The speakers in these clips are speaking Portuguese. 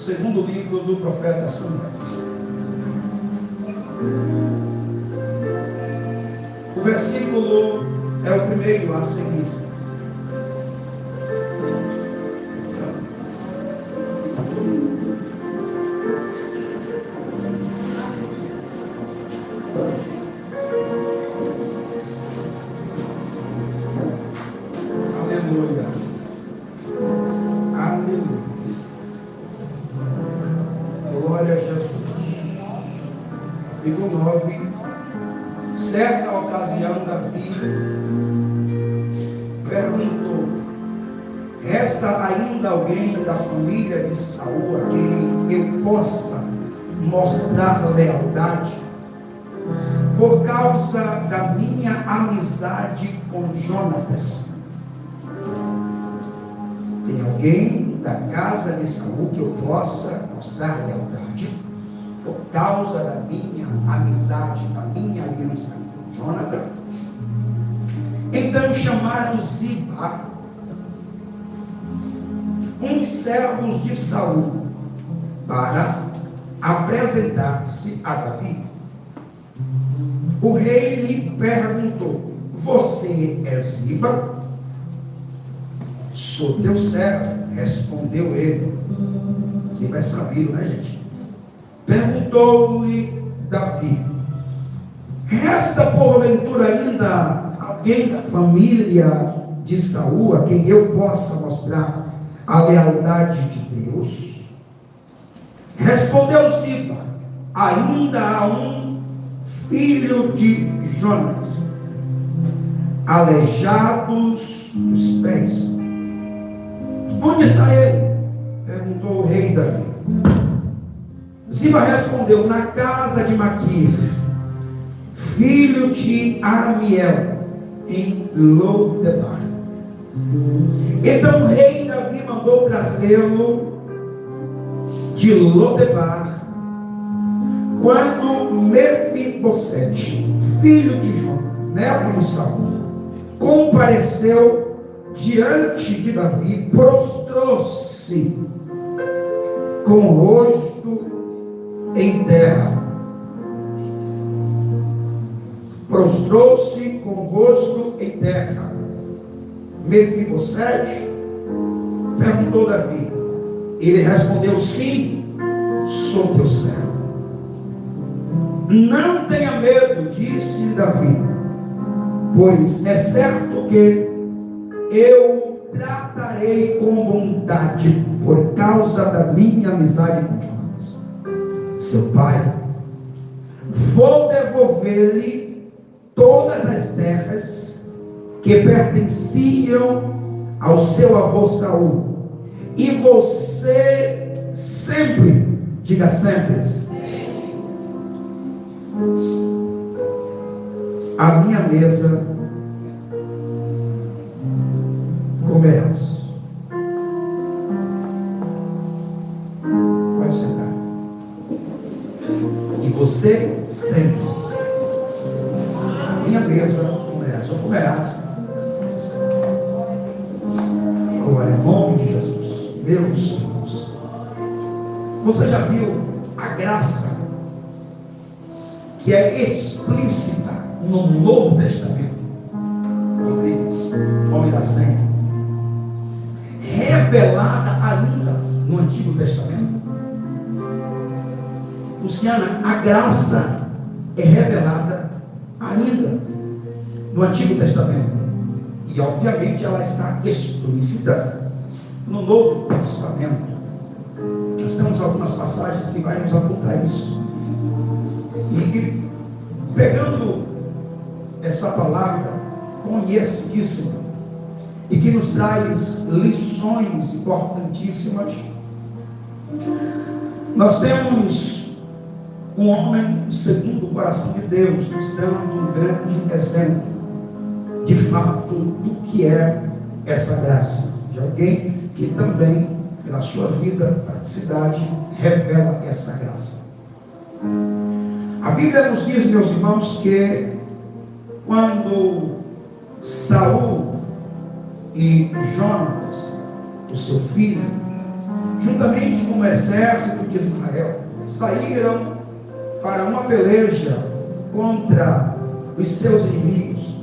segundo livro do profeta Samuel. O versículo é o primeiro a seguir. Aleluia. Aleluia. Glória a Jesus. Versículo 9. Certa ocasião, Davi perguntou: resta ainda alguém da família de Saul a quem eu possa mostrar lealdade por causa da minha amizade com Jonatas? Tem alguém da casa de Saul que eu possa mostrar lealdade por causa da minha amizade, da minha aliança com Jonatas? Então chamaram Ziba, um dos servos de Saul, para apresentar-se a Davi. O rei lhe perguntou: você é Ziba? Sou teu servo, respondeu ele. Ziba é sabido, né, gente? Perguntou-lhe Davi: resta porventura ainda alguém da família de Saul a quem eu possa mostrar a lealdade de Deus? Respondeu Ziba: ainda há um filho de Jonas, aleijados dos pés. Onde está ele? Perguntou o rei Davi. Ziba respondeu: na casa de Maquir, filho de Amiel, em Lodebar. Então o rei Davi mandou trazê-lo de Lodebar. Quando Mefibosete, filho de Jonas, neto de Saul, compareceu diante de Davi, prostrou-se com o rosto em terra. Prostrou-se com o rosto em terra. Mefibosete perguntou Davi. Ele respondeu: sim, sou teu servo. Não tenha medo, disse Davi, pois é certo que eu tratarei com bondade por causa da minha amizade com Jonas, seu pai. Vou devolver-lhe todas as terras que pertenciam ao seu avô Saul, e você sempre, diga sempre, a minha mesa comerás. Pode sentar. E você sempre a minha mesa comerás. Só comerás. Glória ao nome de Jesus. Meus irmãos, você já viu a graça que é explícita no Novo Testamento? Nome da senha. Revelada ainda no Antigo Testamento. Luciana, a graça é revelada ainda no Antigo Testamento. E obviamente ela está explícita no Novo Testamento. Nós temos algumas passagens que vai nos apontar isso. E pegando essa palavra conhecidíssima e que nos traz lições importantíssimas, nós temos um homem segundo o coração de Deus, nos dando um grande exemplo de fato do que é essa graça, de alguém que também, pela sua vida, praticidade, revela essa graça. A Bíblia nos diz, meus irmãos, que quando Saul e Jonas, o seu filho, juntamente com o exército de Israel, saíram para uma peleja contra os seus inimigos.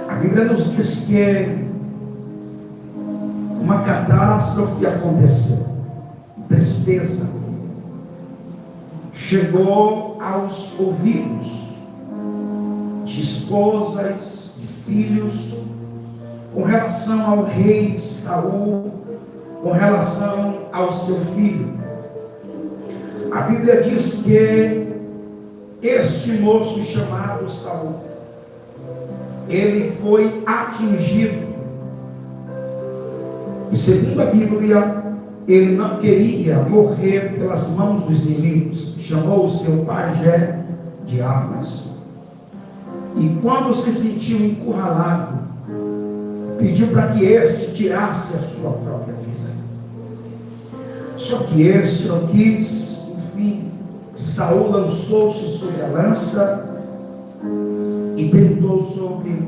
A Bíblia nos diz que uma catástrofe aconteceu, tristeza chegou aos ouvidos de esposas, de filhos, com relação ao rei Saul, com relação ao seu filho. A Bíblia diz que este moço chamado Saul, ele foi atingido. E segundo a Bíblia, ele não queria morrer pelas mãos dos inimigos. Chamou o seu pajé de armas. E quando se sentiu encurralado, pediu para que este tirasse a sua própria vida. Só que este não quis. Enfim, Saul lançou-se sobre a lança e tentou sobre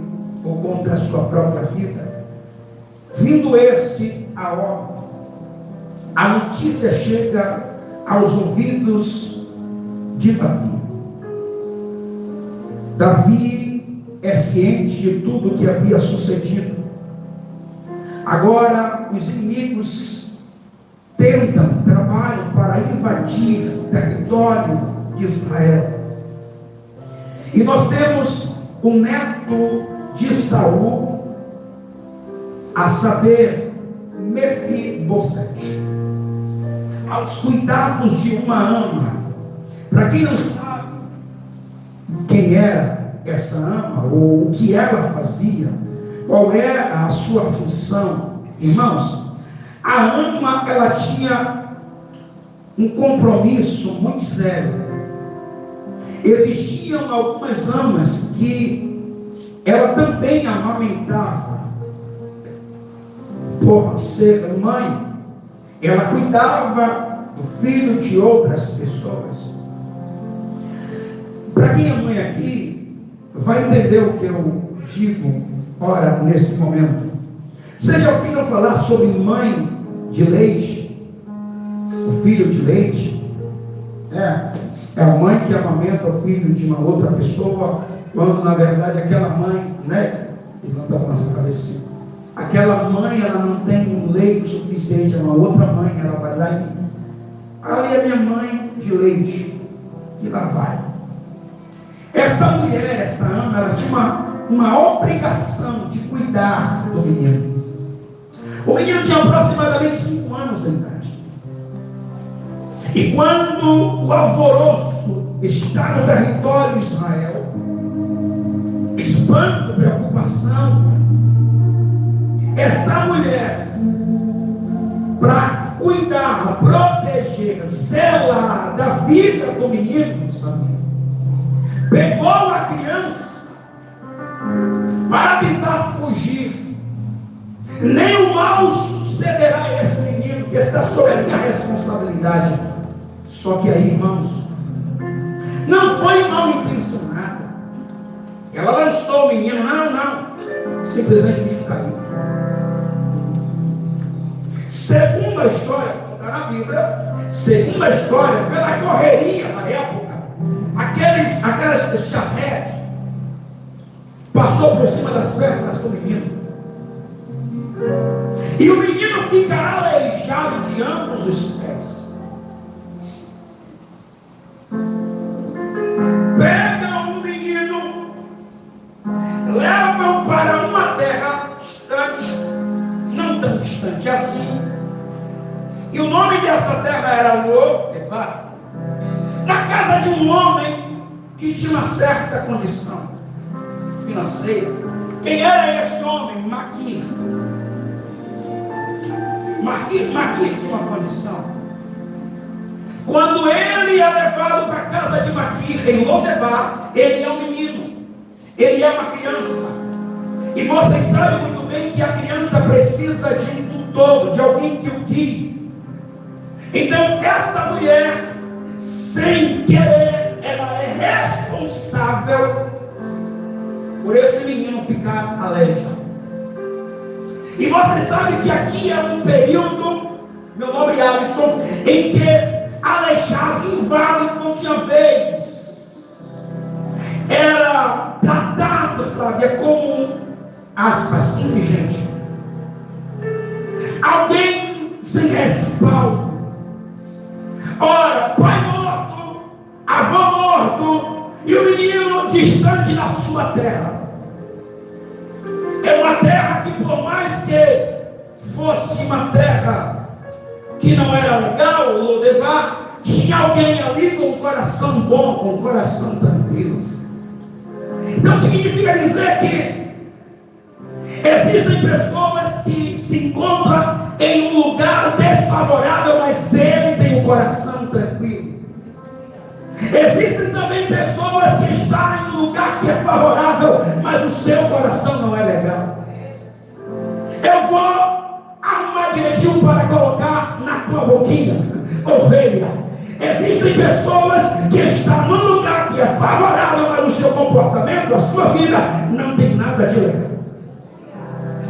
ou contra a sua própria vida. Vindo este a óbito, a notícia chega aos ouvidos de Davi. Davi é ciente de tudo o que havia sucedido. Agora os inimigos trabalham para invadir o território de Israel. E nós temos o neto de Saul, a saber, Mefibosete, aos cuidados de uma ama. Para quem não sabe quem era essa ama, ou o que ela fazia, qual era a sua função, irmãos, a ama, ela tinha um compromisso muito sério. Existiam algumas amas que ela também amamentava. Por ser mãe, ela cuidava do filho de outras pessoas. Para quem é mãe aqui, vai entender o que eu digo, ora, nesse momento. Vocês já ouviram falar sobre mãe de leite? O filho de leite? É a mãe que amamenta o filho de uma outra pessoa, quando na verdade aquela mãe, né? Levanta a nossa cabeça assim. Aquela mãe, ela não tem um leite suficiente, é uma outra mãe, ela vai lá e ali é minha mãe de leite, e lá vai. Essa mulher, essa ama, ela tinha uma obrigação de cuidar do menino. O menino tinha aproximadamente 5 anos de idade. E quando o alvoroço está no território de Israel, espanto, preocupação, essa mulher, para cuidar, proteger, zelar da vida do menino, sabe? Pegou a criança para tentar fugir. Nem o mal sucederá a esse menino, que está sob a minha responsabilidade. Só que aí, irmãos, não foi mal intencionada. Ela lançou o menino, não. Simplesmente o menino caiu. Segundo a história, está na Bíblia, segundo a história, pela correria na época, aquelas charretes passou por cima das pernas do menino. E o menino fica aleijado de ambos os pés. Pegam o menino, levam para uma terra distante, não tão distante assim. E o nome dessa terra era Lodebar, na casa de um homem que tinha uma certa condição financeira. Quem era esse homem? Maquir tinha uma condição. Quando ele é levado para a casa de Maquir, em Lodebar, ele é um menino, ele é uma criança. E vocês sabem muito bem que a criança precisa de um tutor, de alguém que o guie. Então, essa mulher, sem querer, ela é responsável por esse menino ficar aleijado. E você sabe que aqui é um período meu nobre Alisson, em que aleijado, inválido, não tinha vez, era tratado, Flávia, como, aspas, indigente, alguém sem respaldo. Ora, pai morto, avô morto, e o menino distante da sua terra. É uma terra que, por mais que fosse uma terra que não era legal, Lodebar, tinha alguém ali com um coração bom, com um coração tranquilo. Então significa dizer que existem pessoas que se encontram em um lugar desfavorável, mas ele tem um coração tranquilo. Existem também pessoas que estão em um lugar que é favorável, mas o seu coração não é legal. Eu vou arrumar direitinho para colocar na tua boquinha, ovelha. Existem pessoas que estão num lugar que é favorável, mas o seu comportamento, a sua vida, não tem nada de legal.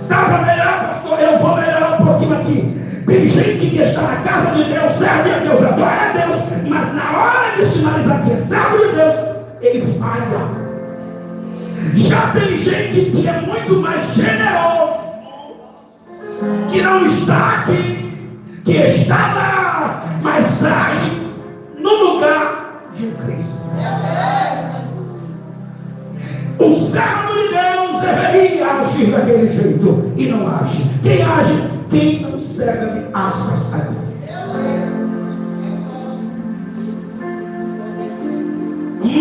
Dá para melhorar, pastor? Eu vou melhorar um pouquinho aqui. Tem gente que está na casa de Deus, serve a Deus, adora a Deus, mas na hora de sinalizar que serve a Deus, ele falha. Já tem gente que é muito mais generoso, que não está aqui, que está lá, mas age no lugar de um Cristo. O servo de Deus deveria agir daquele jeito e não age. Quem age? Quem não serve, aspas, a Deus.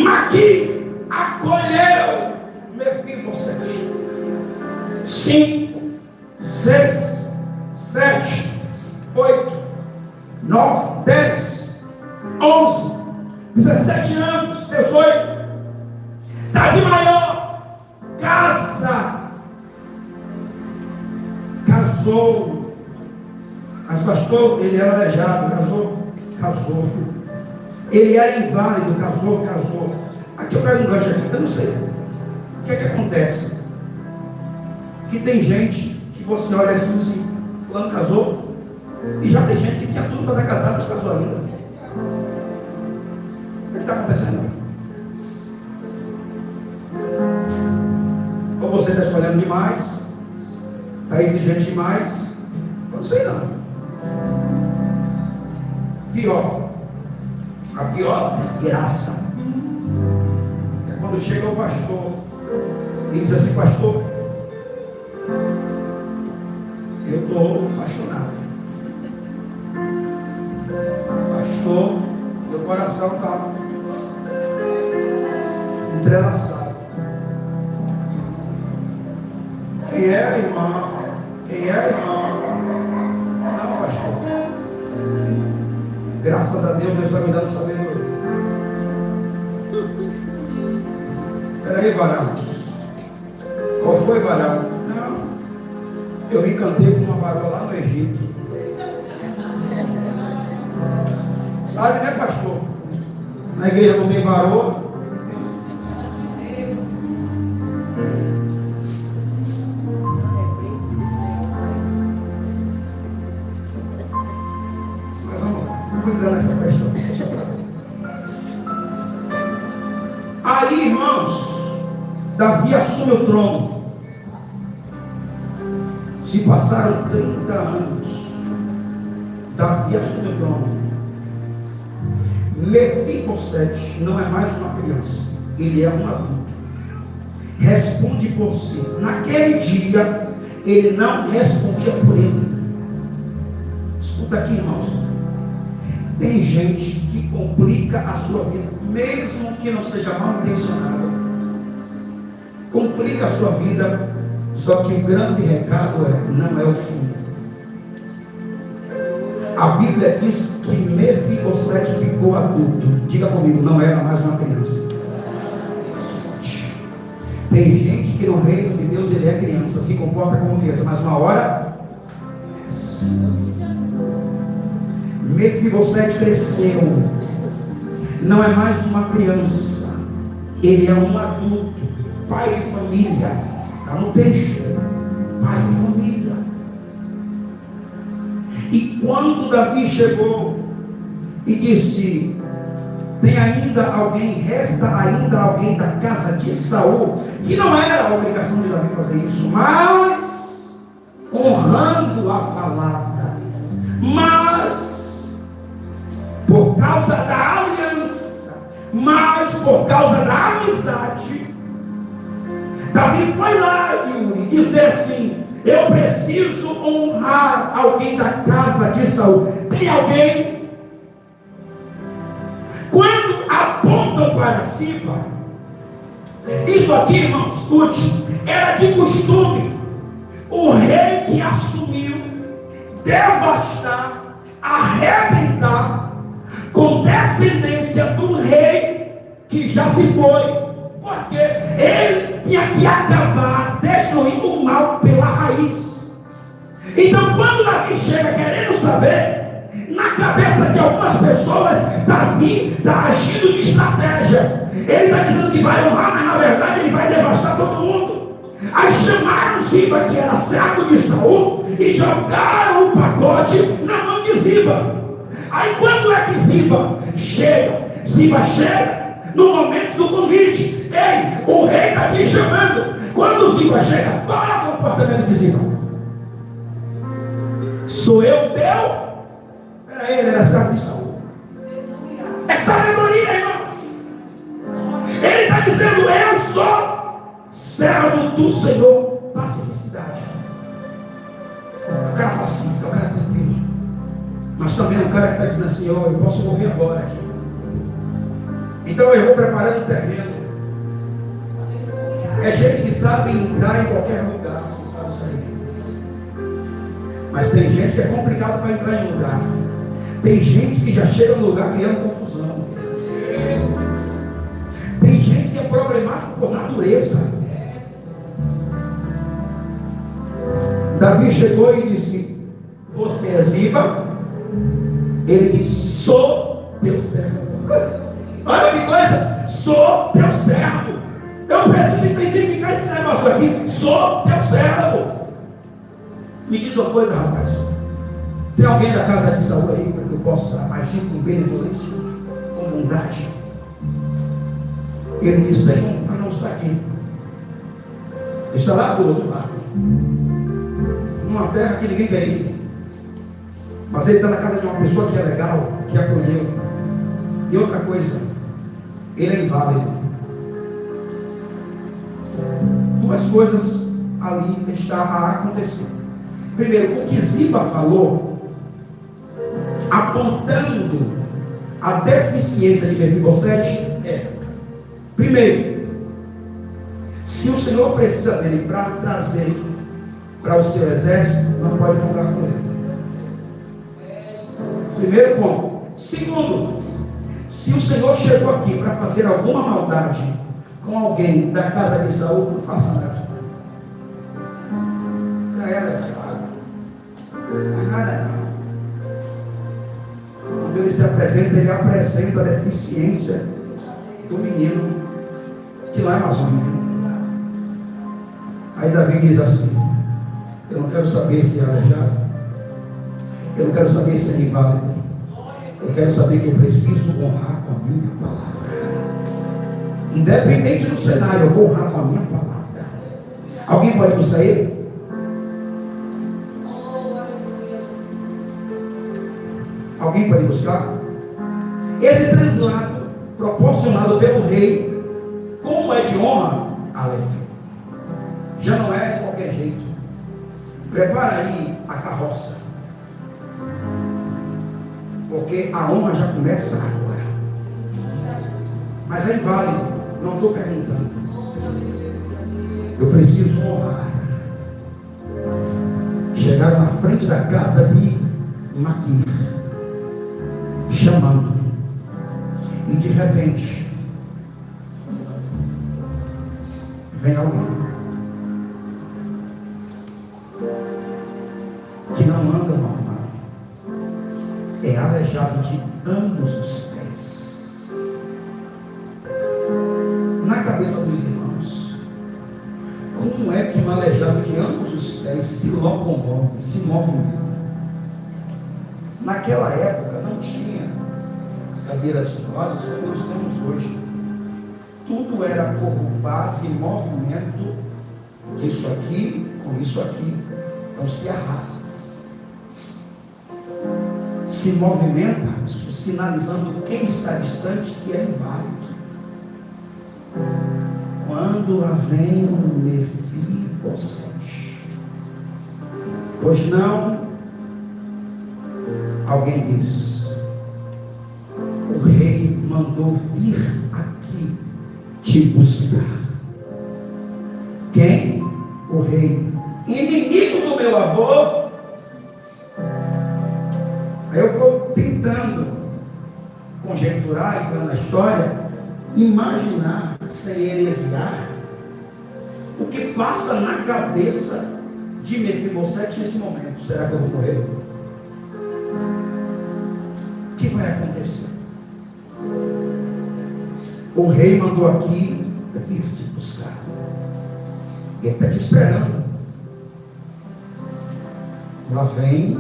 Maqui acolheu Mefibosete. 5, 6, 7, 8, 9, 10, 11, 17 anos, 18. Davi maior, casou. Mas pastor, ele era aleijado, casou. Ele era inválido, casou. Aqui eu pego um gancho aqui, eu não sei. O que é que acontece? Que tem gente que você olha assim, fulano casou, e já tem gente que tinha tudo para estar casado, mas casou ainda. O que está acontecendo? Ou você está escolhendo demais, está exigente demais, eu não sei não. A pior desgraça é quando chega o pastor e diz assim: pastor, eu estou apaixonado, pastor, meu coração está entrelaçado. Quem é, irmão? Não, pastor. Graças a Deus, Deus está me dando sabedoria. Peraí, varão. Qual foi, varão? Não. Eu me encantei com uma varoa lá no Egito. Sabe, né, pastor? Na igreja não tem varoa. Nessa questão. Aí, irmãos, Davi assume o trono. Se passaram 30 anos, Davi assume o trono. Mefibosete não é mais uma criança, ele é um adulto. Responde por si. Naquele dia, ele não respondia por ele. Escuta aqui, irmãos. Tem gente que complica a sua vida, mesmo que não seja mal intencionada. Complica a sua vida, só que o grande recado não é o fim. A Bíblia diz que Mefibosete ficou adulto. Diga comigo, não era mais uma criança. Tem gente que no reino de Deus ele é criança, se comporta como criança, mas uma hora Mefibosete cresceu, não é mais uma criança, ele é um adulto, pai de família, está no peixe, pai de família. E quando Davi chegou e disse: resta ainda alguém da casa de Saul, que não era a obrigação de Davi fazer isso, mas honrando a palavra, mas por causa da aliança, mas por causa da amizade, Davi foi lá e dizer assim: eu preciso honrar alguém da casa de Saul. Tem alguém? Quando apontam para Siba, isso aqui, irmão, escute, era de costume. O rei que assumiu devastar, arrebentar com descendência do rei que já se foi, porque ele tinha que acabar destruindo o mal pela raiz. Então, quando Davi chega querendo saber, na cabeça de algumas pessoas, Davi está agindo de estratégia. Ele está dizendo que vai honrar, mas na verdade ele vai devastar todo mundo. Aí chamaram Ziba, que era servo de Saul, e jogaram o pacote na mão de Ziba. Aí quando é que Ziba chega no momento do convite. Ei, o rei está te chamando. Quando Ziba chega, qual é o comportamento de Ziba? Sou eu teu? Ele era servo de Saul. É sabedoria, irmãos. Ele está dizendo: eu sou servo do Senhor. Pacificidade. O cara pacífico, o cara tranquilo. Mas também o cara que está dizendo assim: eu posso morrer agora aqui. Então eu vou preparando o terreno. É gente que sabe entrar em qualquer lugar, que sabe sair. Mas tem gente que é complicado para entrar em lugar. Tem gente que já chega no lugar criando confusão. Tem gente que é problemático por natureza. Davi chegou e disse: você é Ziba? Ele disse: sou teu servo. Olha que coisa! Sou teu servo. Eu preciso intensificar esse negócio aqui. Sou teu servo. Me diz uma coisa, rapaz. Tem alguém da casa de Saul aí para que eu possa agir com benevolência, com bondade? Ele disse: tem, mas não está aqui. Está lá do outro lado, numa terra que ninguém quer ir. Mas ele está na casa de uma pessoa que é legal, que acolheu. E outra coisa, ele é inválido. Duas coisas ali estão a acontecer. Primeiro, o que Ziba falou, apontando a deficiência de Mefibosete, primeiro, se o Senhor precisa dele para trazer para o seu exército, não pode contar com ele. Primeiro ponto. Segundo, se o Senhor chegou aqui para fazer alguma maldade com alguém da casa de Saul, não faça nada. Já era errado. Não é nada não. Quando ele se apresenta, ele apresenta a deficiência do menino que lá é Amazônia. Aí Davi diz assim: eu não quero saber se é aleijado, eu não quero saber se é inválido, eu quero saber que eu preciso honrar com a minha palavra. Independente do cenário, eu vou honrar com a minha palavra. Alguém pode buscar ele? Alguém pode buscar? Esse translado proporcionado pelo rei, como é de honra, Aleph, já não é de qualquer jeito. Prepara aí a carroça, porque a honra já começa agora. Mas é inválido, não estou perguntando. Eu preciso honrar. Chegaram na frente da casa de Maquir, chamando, e de repente vem alguém que não anda normal, é aleijado de ambos os pés. Na cabeça dos irmãos, como é que um aleijado de ambos os pés se locomove, se movimenta? Naquela época não tinha cadeiras de rodas como nós temos hoje. Tudo era por base e movimento disso aqui com isso aqui. Então se arrasta, se movimenta, sinalizando quem está distante que é inválido. Quando lá vem o Mefibosete, pois não, alguém diz, o rei mandou vir aqui te buscar. Quem? O rei, inimigo do meu avô. Aí eu vou tentando conjecturar, entrando na história, imaginar, sem heresiar, o que passa na cabeça de Mefibosete nesse momento. Será que eu vou morrer? O que vai acontecer? O rei mandou aqui vir te buscar. Ele está te esperando. Lá vem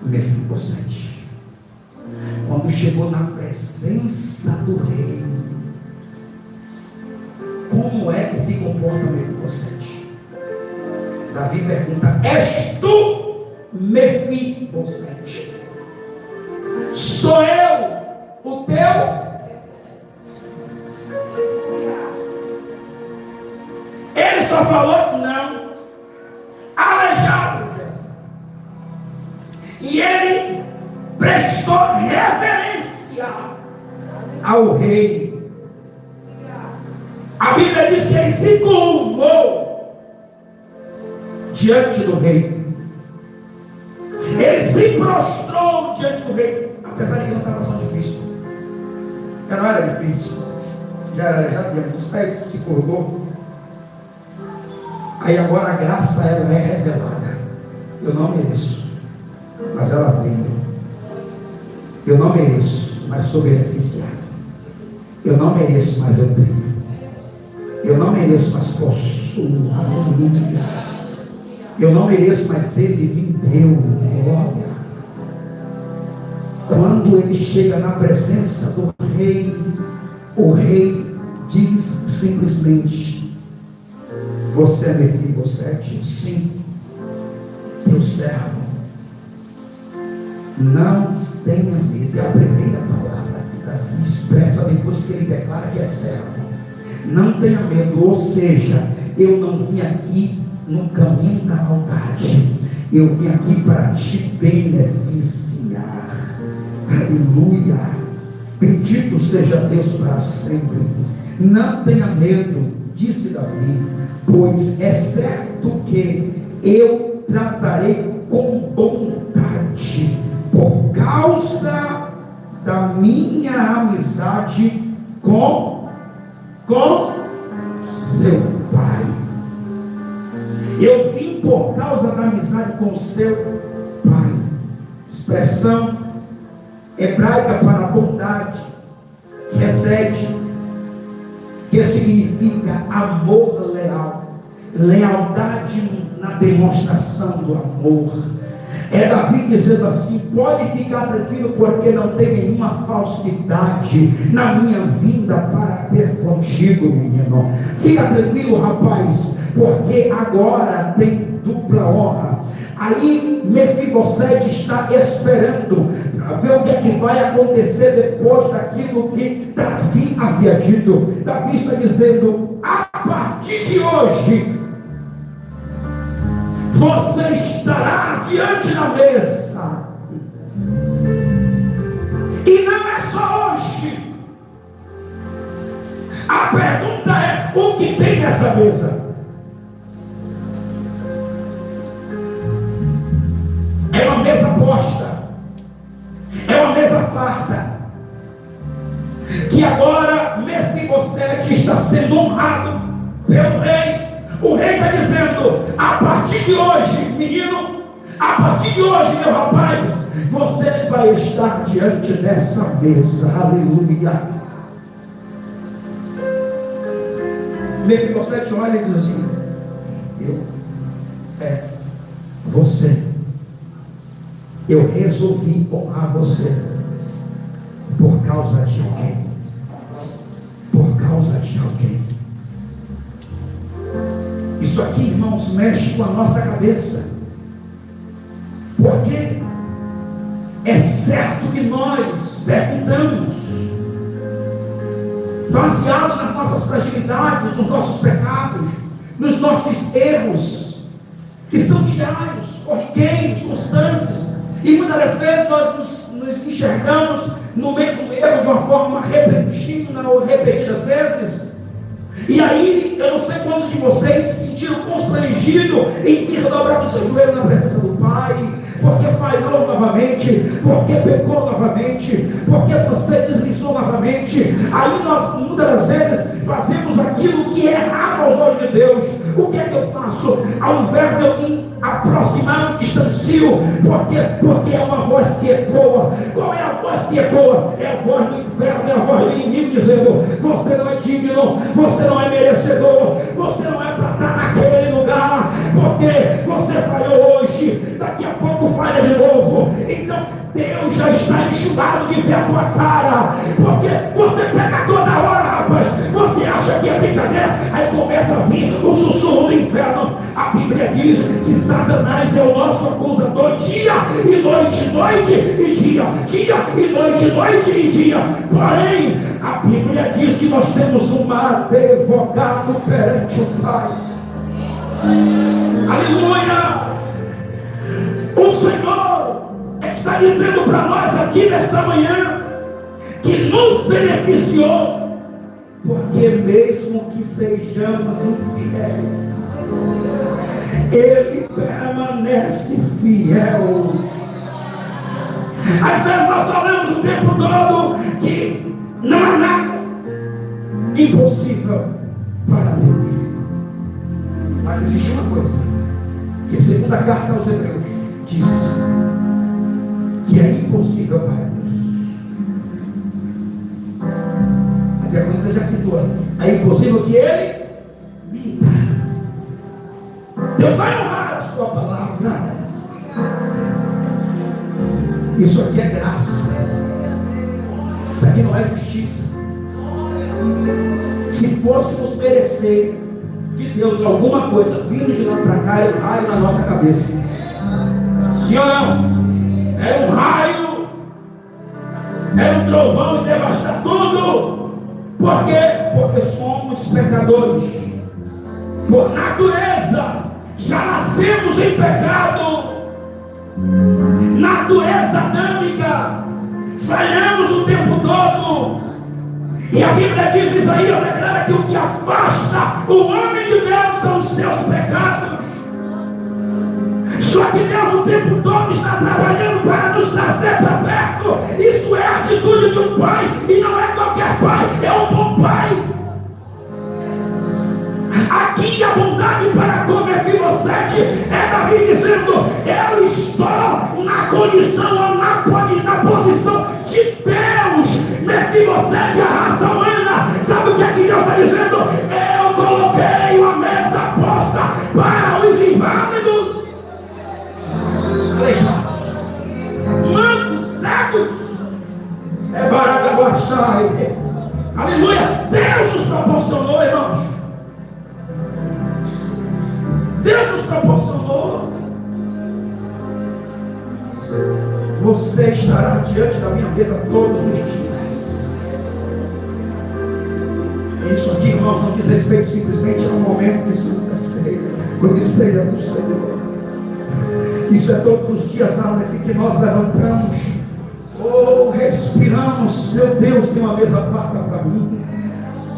Mefibosete. Quando chegou na presença do rei, como é que se comporta Mefibosete? Davi pergunta: és tu Mefibosete? Sou eu o teu? Ele só falou não. Aleijado. E ele prestou reverência ao rei. A Bíblia diz que ele se curvou diante do rei. Ele se prostrou diante do rei, apesar de que não estava só difícil. Não era difícil. Já era aleijado diante dos pés, se curvou. Aí agora a graça ela é revelada. Eu não mereço, mas ela veio. Eu não mereço, mas sou beneficiado. Eu não mereço, mas eu tenho. Eu não mereço, mas possuo. Aleluia. Eu não mereço, mas Ele me deu. Glória. Quando ele chega na presença do rei, o rei diz simplesmente: você é Mefibosete? Sim. Para o servo. Não tenha medo. É a primeira palavra que Davi expressa depois que ele declara que é servo. Não tenha medo. Ou seja, eu não vim aqui no caminho da maldade. Eu vim aqui para te beneficiar. Aleluia. Bendito seja Deus para sempre. Não tenha medo, disse Davi, pois é certo que eu tratarei com bondade por causa da minha amizade com seu pai. Eu vim por causa da amizade com seu pai. Expressão hebraica para bondade, resede, que significa amor leal, lealdade na demonstração do amor. É Davi dizendo assim: pode ficar tranquilo, porque não tem nenhuma falsidade na minha vinda para ter contigo, menino. Fica tranquilo, rapaz, porque agora tem dupla honra. Aí Mefibosete está esperando para ver o que é que vai acontecer depois daquilo que Davi havia dito. Davi está dizendo: a partir de hoje você estará diante da mesa. E não é só hoje. A pergunta é: o que tem nessa mesa? É uma mesa posta, é uma mesa farta, que agora Mefibosete está sendo honrado pelo rei. O rei está dizendo: a partir de hoje, menino, a partir de hoje, meu rapaz, você vai estar diante dessa mesa. Aleluia. Mefibosete olha e diz assim: você Eu resolvi honrar você por causa de alguém. Por causa de alguém. Isso aqui, irmãos, mexe com a nossa cabeça. Porque é certo que nós perguntamos, baseado nas nossas fragilidades, nos nossos pecados, nos nossos erros, que são diários, corriqueiros, constantes, e muitas das vezes nós nos enxergamos no mesmo erro de uma forma repentina ou repetidas vezes. E aí, eu não sei quantos de vocês se sentiram constrangidos em vir dobrar o seu joelho na presença do Pai, porque falhou novamente, porque pecou novamente, porque você deslizou novamente. Aí nós, muitas das vezes, fazemos aquilo que é errado aos olhos de Deus. O que é que eu faço? Ao invés de eu me aproximar, eu distancio, porque é uma voz que ecoa. Qual é a voz que ecoa? É a voz do inferno, é a voz do inimigo dizendo: você não é digno, você não é merecedor, você não é para estar naquele lugar, porque você falhou hoje, daqui a pouco falha de novo. Então Deus já está enxugado de ver a tua cara, porque você pega toda hora, rapaz. Você acha que é brincadeira? Aí começa a vir o sussurro do inferno. A Bíblia diz que Satanás é o nosso acusador dia e noite, noite e dia, dia e noite, noite e dia. Porém, a Bíblia diz que nós temos um advogado perante o Pai. Aleluia! O Senhor está dizendo para nós aqui nesta manhã que nos beneficiou, porque mesmo que sejamos infiéis, Ele permanece fiel. Às vezes nós falamos o tempo todo que não há nada impossível para Deus. Mas existe uma coisa que, segundo a carta aos Hebreus, diz que é impossível para Deus. A diaconisa já citou: é impossível que Ele minta. Deus vai honrar a sua palavra. Isso aqui é graça. Isso aqui não é justiça. Se fôssemos merecer de Deus alguma coisa vindo de lá para cá, é um raio na nossa cabeça. Sim ou não? É um raio, é um trovão e devastar tudo. Por quê? Porque somos pecadores. Por natureza, já nascemos em pecado. Natureza adâmica, falhamos o tempo todo. E a Bíblia diz, Isaías declara que o que afasta o homem de Deus são os seus pecados. Só que Deus o tempo todo está trabalhando para nos trazer para perto. Isso é a atitude de um pai, e não é qualquer pai, é um bom pai. Aqui a bondade para com Mefibosete é Davi dizendo: eu estou na condição, na posição de Deus. Mefibosete é a raça humana. Sabe o que é que Deus está dizendo? Eu coloquei uma mesa posta para os inválidos, mancos, cegos. É barato abaixar. Aleluia! Deus nos proporcionou, irmãos. Deus nos proporcionou. Você estará diante da minha mesa todos os dias. Isso aqui, irmãos, não diz respeito simplesmente a um momento de Santa Ceia, quando ceia do Senhor. Isso é todos os dias, Aleph, que nós levantamos, respiramos. Meu Deus, tem uma mesa farta para mim.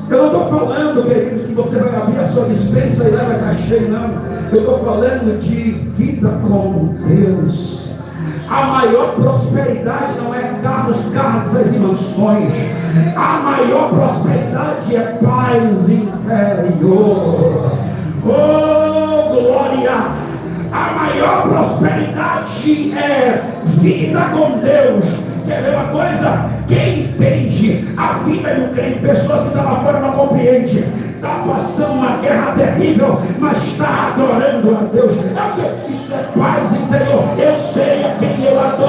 Eu não estou falando, queridos, que você vai abrir a sua despensa e leva cachê, não. Eu estou falando de vida com Deus. A maior prosperidade não é carros, casas e mansões. A maior prosperidade é paz interior. Oh, glória! A maior prosperidade é vida com Deus. Quer ver uma coisa? Quem entende a vida do crente, pessoas que estão lá fora não compreendem, está passando uma guerra terrível, mas está adorando a Deus. Isso é paz interior. Eu sei a quem eu adoro.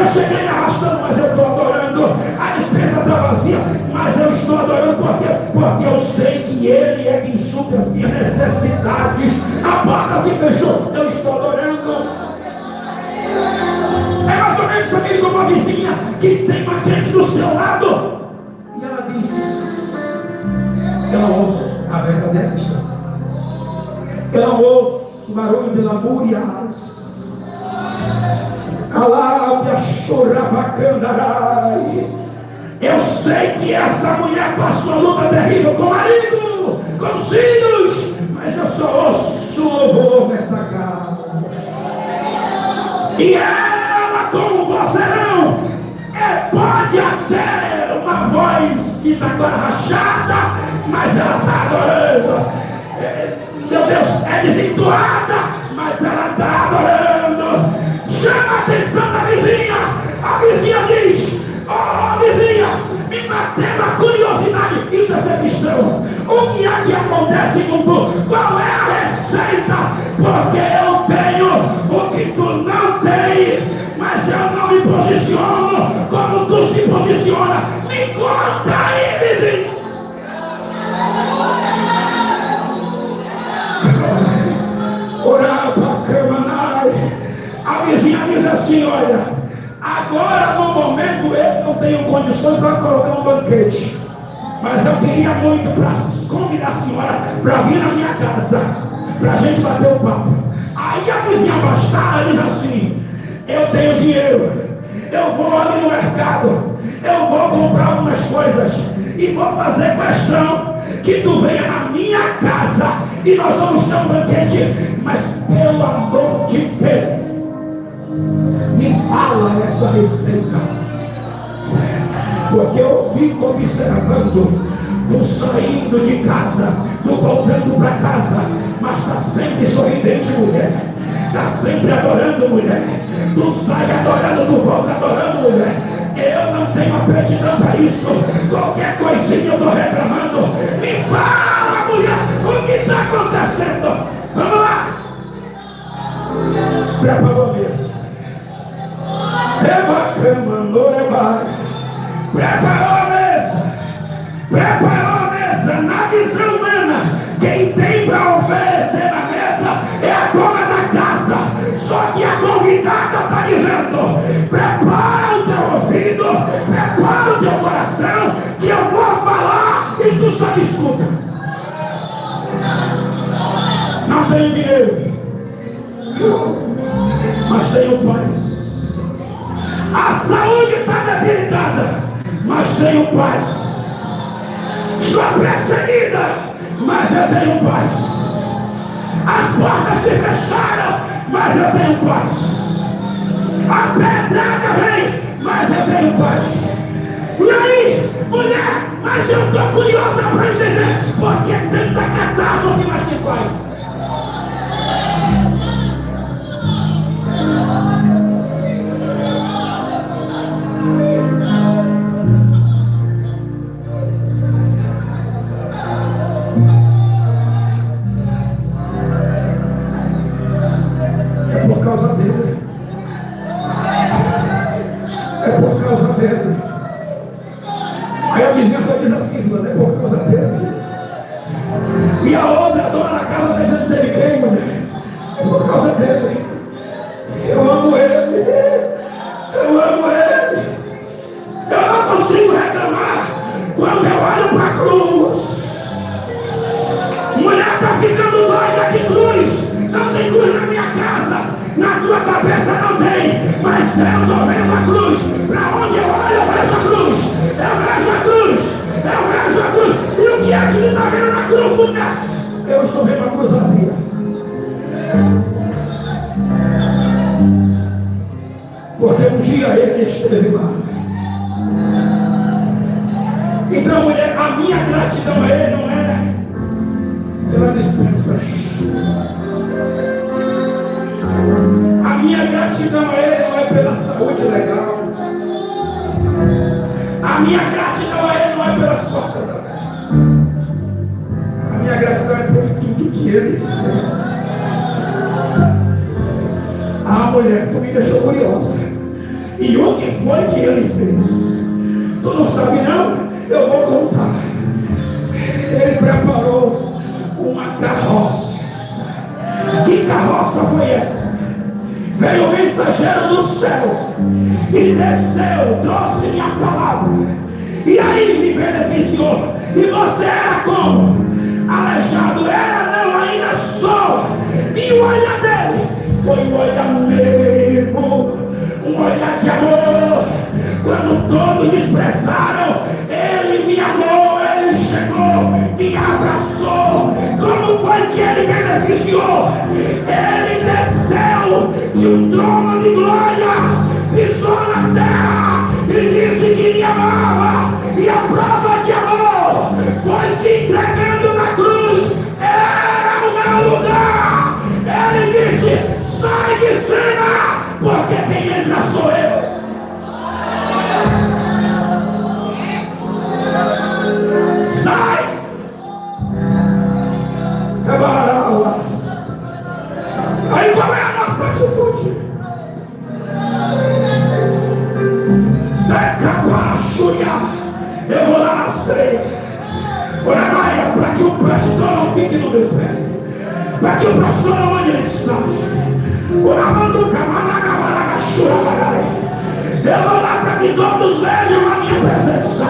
Eu cheguei me arrastando, mas eu estou adorando. A despensa está vazia, mas eu estou adorando porque eu sei que Ele é quem supre as minhas necessidades. A porta se fechou, eu estou adorando. É mais ou menos aquele como uma vizinha que tem uma crente do seu lado e ela diz: eu não ouço a verdadeira questão, eu não ouço o barulho de lamúrias. Eu sei que essa mulher passou luta terrível com o marido, com os filhos, mas eu só ouço louvor nessa casa. E ela, como vozeirão, pode até uma voz que está rachada, mas ela está adorando. Meu Deus, é desentoada, mas ela está adorando. Chama a atenção da vizinha. A vizinha diz: oh vizinha, me bateu a curiosidade. Isso é ser cristão. O que é que acontece com tu? Qual é a receita? Porque eu tenho o que tu não tem, mas eu não me posiciono como tu se posiciona. Me conta aí, vizinho. Orar para Camanai. A vizinha diz assim: olha, agora no momento eu não tenho condições para colocar um banquete, mas eu queria muito para convidar a senhora para vir na minha casa, para a gente bater o papo. Aí a vizinha abastada diz assim: eu tenho dinheiro, eu vou ali no mercado, eu vou comprar algumas coisas e vou fazer questão que tu venha na minha casa e nós vamos ter um banquete. Mas pelo amor de Deus, me fala essa receita, porque eu fico observando tu saindo de casa, tu voltando para casa, mas está sempre sorridente, mulher, está sempre adorando, mulher. Tu sai adorando, tu volta adorando, mulher. Eu não tenho aptidão para isso. Qualquer coisinha eu estou reclamando. Me fala, mulher, o que está acontecendo? Vamos lá. Preparou a mesa. Preparou a mesa. Preparou a mesa. Na visão humana, quem tem para oferecer na mesa é a dona da casa. Só que a convidada está dizendo: prepara o teu ouvido, prepara o teu coração, que eu vou falar e tu só escuta. Não tenho dinheiro, mas tenho paz. A saúde está debilitada, mas tenho paz. Sou perseguida, mas eu tenho paz. As portas se fecharam, mas eu tenho paz. A pedrada vem, mas eu tenho paz. E aí, mulher, mas eu estou curiosa para entender por que tanta catástrofe, mas tem paz. É por causa dele. É por causa dele. Aí a vizinhança diz assim: é por causa dele. E a outra, a dona da casa, está dizendo dele quem, mulher? É por causa dele. Eu amo ele. Eu amo ele. Eu não consigo reclamar quando eu olho para a cruz. Mulher está ficando doida, que cruz? Não tem cruz na minha casa. Na tua cabeça não tem. Mas eu estou vendo a cruz. Para onde eu olho, eu vejo a cruz. Eu vejo a cruz. Eu vejo a cruz. E o que é que ele está vendo na cruz, mulher? Eu estou vendo a cruz vazia. Porque um dia ele esteve lá. Então, mulher, a minha gratidão a ele não é pela dispensa. A minha gratidão a ele não é pela saúde legal. A minha gratidão a ele não é pelas portas abertas. A minha gratidão é por tudo que ele fez. Ah, mulher, tu me deixou curiosa. E o que foi que ele fez? Tu não sabe não? Eu vou contar. Ele preparou uma carroça. Que carroça foi essa? Veio o mensageiro do céu e desceu, trouxe minha palavra, e aí me beneficiou. E você era como? Aleijado. Era, não, ainda sou. E o olhar dele foi um olhar mesmo, um olhar de amor. Quando todos desprezaram, ele me amou, ele chegou, me abraçou. Como foi que ele beneficiou? Ele desceu de um trono de glória, pisou na terra e disse que me amava. E a prova de amor foi se entregando na cruz. Era o meu lugar. Ele disse: sai de cima, porque quem entra sou eu. Sai! Aí qual é a nossa atitude? Eu vou lá na ceia, para que o pastor não fique no meu pé, para que o pastor não ande mensagem. Eu vou lá para que todos vejam a minha presença.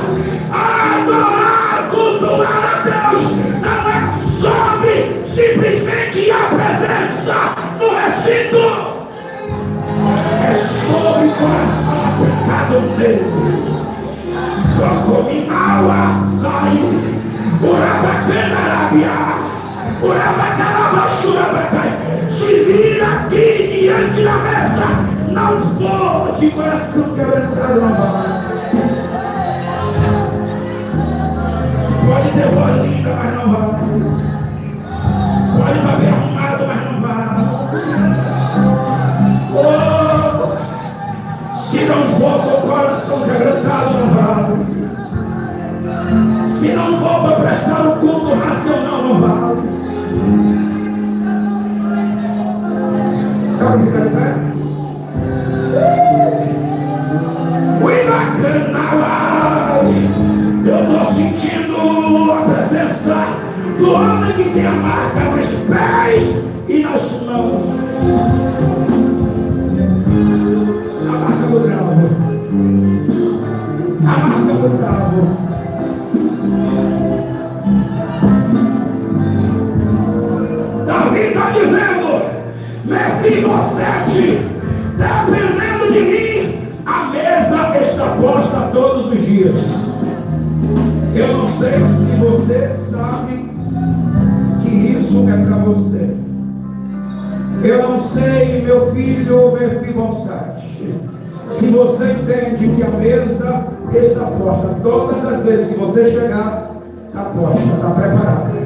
Adorar, cultuar a Deus não é sobre simplesmente a presença no recinto, é sobre o coração aplicado nele. Cominawa sai, urabacana rabia, urabacana. Se vir aqui diante da mesa, não vou de coração quebrantado, não vai. Pode ter voz linda, mas não vai. Pode estar bem arrumado, mas não vai. Oh, se não for com o coração quebrantado, não vai. Se não for para prestar o culto racional, não vale. Está ficando pé? Eu estou sentindo a presença do homem que tem a marca nos pés e nas mãos. A marca do bravo. A marca do bravo. Davi está dizendo: Mefibosete, dependendo de mim, a mesa está posta todos os dias. Eu não sei se você sabe que isso é para você. Eu não sei, meu filho Mefibosete, se você entende que a mesa está posta todas as vezes que você chegar, está posta, está preparada.